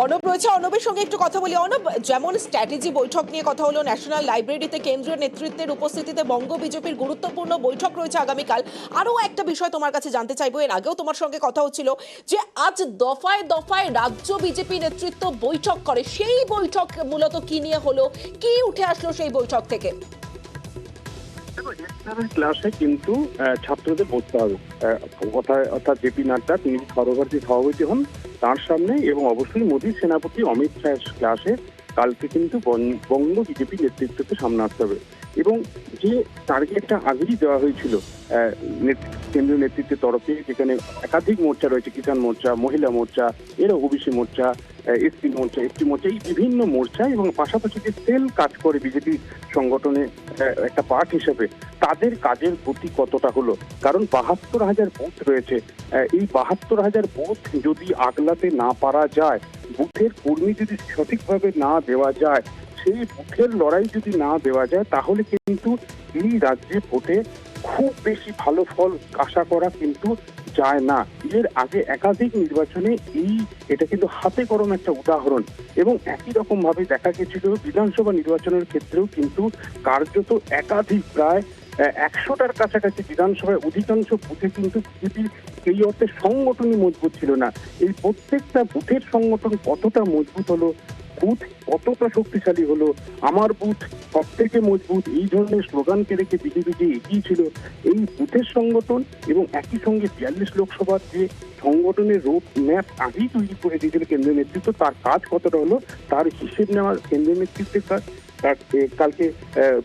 অর্ণব রয়েছে, অর্ণবের সঙ্গে একটু কথা বলি। অর্ণব, যেমন স্ট্র্যাটেজি বৈঠক নিয়ে কথা হলো, ন্যাশনাল লাইব্রেরিতে কেন্দ্রীয় নেতৃত্বের উপস্থিতিতে বঙ্গ বিজেপির গুরুত্বপূর্ণ বৈঠক রয়েছে আগামীকাল। আরও একটা বিষয় তোমার কাছে জানতে চাইবো, এর আগেও তোমার সঙ্গে কথা হচ্ছিল যে আজ দফায় দফায় রাজ্য বিজেপি নেতৃত্ব বৈঠক করে, সেই বৈঠক মূলত কি নিয়ে হলো, কি উঠে আসলো সেই বৈঠক থেকে? ক্লাসে কিন্তু ছাত্রদের বসতে হবে, অর্থাৎ জেপি নাড্ডা তিনি সর্বভারতীয় সভাপতি হন তার সামনে, এবং অবশ্যই মোদীর সেনাপতি অমিত শাহের ক্লাসে কালকে কিন্তু বঙ্গ বিজেপি নেতৃত্বকে সামনে আসতে হবে। এবং যে টার্গেটটা আগেই দেওয়া হয়েছিল কেন্দ্রীয় নেতৃত্বের তরফে, যেখানে একাধিক মোর্চা রয়েছে, কিষাণ মোর্চা, মহিলা মোর্চা, এরা ওবিসি মোর্চা, এসটি মোর্চা, এই বিভিন্ন মোর্চা, এবং পাশাপাশি যে সেল কাজ করে বিজেপি সংগঠনে একটা পার্ট হিসেবে, তাদের কাজের গতি কতটা হলো। কারণ ৭২,০০০ বুথ রয়েছে, এই ৭২,০০০ বুথ যদি আগলাতে না পারা যায়, বুথের কর্মী যদি সঠিকভাবে না দেওয়া যায়, সেই বুথের লড়াই যদি না দেওয়া যায়, তাহলে কিন্তু এই রাজ্যে ভোটে খুব বেশি ভালো ফল আশা করা কিন্তু যায় না। এর আগে একাধিক নির্বাচনে এটা কিন্তু হাতে কলম একটা উদাহরণ, এবং একই রকম ভাবে দেখা গেছিল বিধানসভা নির্বাচনের ক্ষেত্রেও কিন্তু কার্যত একাধিক প্রায় ১০০টার কাছাকাছি বিধানসভায় অধিকাংশ বুথে কিন্তু বিজেপির এই অর্থে সংগঠনই মজবুত ছিল না। এই প্রত্যেকটা বুথের সংগঠন কতটা মজবুত হলো, বুথ কতটা শক্তিশালী হলো, আমার বুথ সব থেকে মজবুত, এই ধরনের স্লোগানকে রেখে বিজেপি যে এগিয়ে ছিল, এই বুথের সংগঠন এবং একই সঙ্গে ৪২ লোকসভার যে সংগঠনের রোড ম্যাপ আগেই তৈরি করে দিয়েছিল কেন্দ্রীয় নেতৃত্ব, তার কাজ কতটা হলো তার হিসেব নেওয়ার কেন্দ্রীয় নেতৃত্বের কাজ কালকে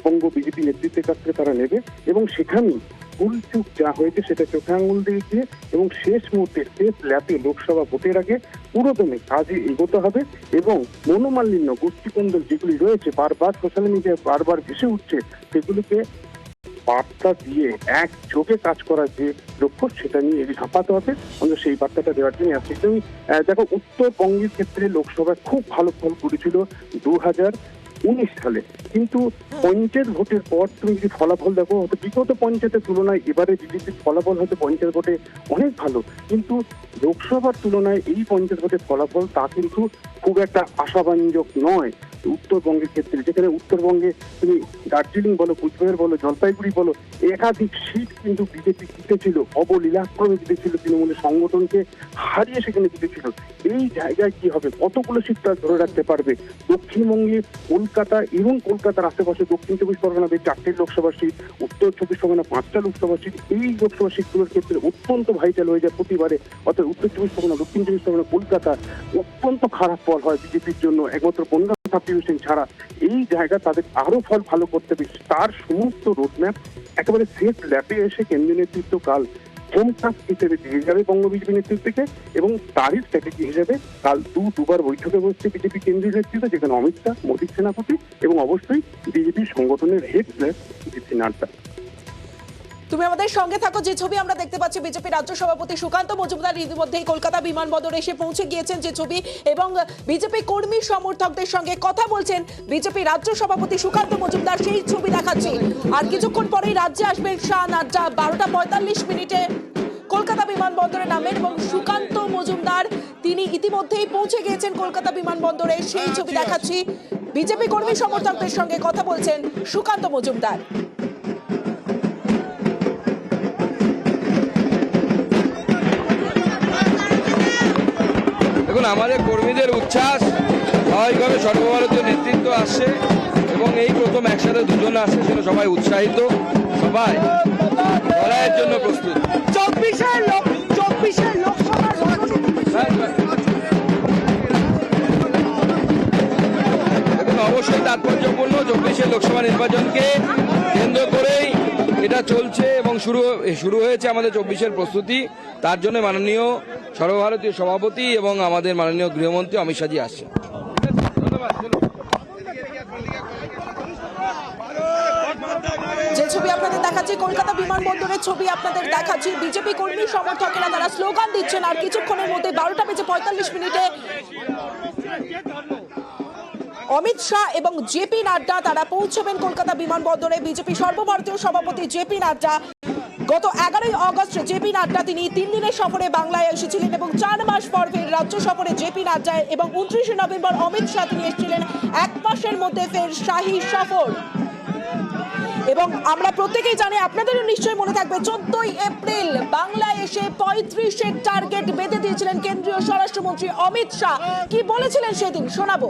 বঙ্গ বিজেপি নেতৃত্বের কাছ থেকে তারা নেবে, এবং সেখানেই ভুলচুক যা হয়েছে সেটা চোখে আঙুল দিয়েছে, এবং শেষ মুহূর্তে শেষ ল্যাপে লোকসভা ভোটের আগে পুরোদমে কাজে এগোতে হবে। এবং মনোমালিন্য গোষ্ঠীকন্দল যেগুলি রয়েছে বারবার সোশ্যাল মিডিয়ায় বারবার ভেসে উঠছে, সেগুলিকে বার্তা দিয়ে একযোগে কাজ করার যে লক্ষ্য, সেটা নিয়ে ঝাঁপাতে হবে। সেই বার্তাটা দেওয়ার জন্য আসছে। তুমি দেখো, উত্তরবঙ্গের ক্ষেত্রে লোকসভায় খুব ভালো ফল করেছিল ২০১৯ সালে, কিন্তু পঞ্চায়েত ভোটের পর তুমি যদি ফলাফল দেখো, হয়তো বিগত পঞ্চায়েতের তুলনায় এবারে বিজেপির ফলাফল হয়তো পঞ্চায়েত ভোটে অনেক ভালো, কিন্তু লোকসভার তুলনায় এই পঞ্চায়েত ভোটের ফলাফল তা কিন্তু খুব একটা আশাব্যঞ্জক নয় উত্তরবঙ্গের ক্ষেত্রে। যেখানে উত্তরবঙ্গে তুমি দার্জিলিং বলো, কুচবিহার বলো, জলপাইগুড়ি বলো, একাধিক সিট কিন্তু বিজেপি জিতেছিল, অবলীলাক্রমে জিতেছিল, তৃণমূলের সংগঠনকে হারিয়ে সেখানে জিতেছিল। এই জায়গায় কি হবে, কতগুলো সিট তারা ধরে রাখতে পারবে? দক্ষিণবঙ্গে কলকাতা এবং কলকাতার আশেপাশে দক্ষিণ ২৪ পরগনা ৪টি লোকসভা সিট, উত্তর ২৪ পরগনা ৫টা লোকসভা সিট, এই লোকসভা সিটগুলোর ক্ষেত্রে অত্যন্ত ভাইটাল হয়ে যায় প্রতিবারে। অর্থাৎ উত্তর ২৪ পরগনা, দক্ষিণ ২৪ পরগনা, কলকাতা অত্যন্ত খারাপ ফল হয় বিজেপির জন্য, একমাত্র বনগাঁ সাবডিভিশন ছাড়া। এই জায়গা তাদের আরো ফল ভালো করতে হবে, তার সমস্ত রোডম্যাপ একেবারে সেফ ল্যাপে এসে কেন্দ্রীয় নেতৃত্ব কাল হোমটাস্ক হিসেবে দিয়ে যাবে বঙ্গ বিজেপি নেতৃত্বকে, এবং তারই স্ট্র্যাটেজি হিসেবে কাল দুবার বৈঠকে বসছে বিজেপি কেন্দ্রীয় নেতৃত্ব, যেখানে অমিত শাহ, মোদীর সেনাপতি, এবং অবশ্যই বিজেপি সংগঠনের হেড জেপি নাড্ডা। তুমি আমাদের সঙ্গে থাকো। যে ছবি আমরা দেখতে পাচ্ছি, বিজেপি রাজ্য সভাপতি সুকান্ত মজুমদার ইতিমধ্যেই কলকাতা বিমানবন্দরে এসে পৌঁছে গিয়েছেন, যে ছবি, এবং বিজেপি কর্মী সমর্থকদের সঙ্গে কথা বলছেন বিজেপি রাজ্য সভাপতি সুকান্ত মজুমদার, সেই ছবি দেখাচ্ছি। আর কিছুক্ষণ পরেই রাজ্যে আসবেন শাহ নাড্ডা। ১২টা ৪৫ কলকাতা বিমানবন্দরে নামেন, এবং সুকান্ত মজুমদার তিনি ইতিমধ্যেই পৌঁছে গিয়েছেন কলকাতা বিমানবন্দরে, সেই ছবি দেখাচ্ছি। বিজেপি কর্মী সমর্থকদের সঙ্গে কথা বলছেন সুকান্ত মজুমদার। দেখুন, আমাদের কর্মীদের উচ্ছ্বাস, স্বাভাবিকভাবে সর্বভারতীয় নেতৃত্ব আসছে, এবং এই প্রথম একসাথে দুজন আসছে, সেটা সবাই উৎসাহিত, সবাই লড়াইয়ের জন্য প্রস্তুত। দেখুন, অবশ্যই তাৎপর্যপূর্ণ ২৪ লোকসভা নির্বাচনকে কেন্দ্র করেই এটা চলছে, এবং শুরু হয়েছে আমাদের ২৪ প্রস্তুতি। তার জন্য মাননীয় সর্বভারতীয় সভাপতি এবং আমাদের মাননীয় গৃহমন্ত্রী অমিত শাহজি আসছে। যে ছবি আপনাদের দেখাচ্ছি, কলকাতা বিমানবন্দরের ছবি আপনাদের দেখাচ্ছি। বিজেপি কর্মী সমর্থকেরা তারা স্লোগান দিচ্ছেন, আর কিছুক্ষণের মধ্যে ১২টা ৪৫ অমিত শাহ এবং জেপি নাড্ডা তারা পৌঁছবেন কলকাতা বিমানবন্দরে। বিজেপি সর্বভারতীয় সভাপতি জেপি নাড্ডা গত 11ই আগস্ট জেপি নাড্ডা তিনি 3 দিনের সফরে বাংলায় এসেছিলেন এবং 4 মাস পর ফের রাজ্য সফরে জেপি নাড্ডা এবং 29শে নভেম্বর অমিত শাহ তিনি এসেছিলেন। এক মাসের মধ্যে ফের শাহী সফর। এবং আমরা প্রত্যেকেই জানি, আপনাদেরও নিশ্চয়ই মনে থাকবে, 14ই এপ্রিল বাংলায় এসে 35-এর টার্গেট বেঁধে দিয়েছিলেন কেন্দ্রীয় স্বরাষ্ট্রমন্ত্রী অমিত শাহ। কি বলেছিলেন সেদিন শোনাবো।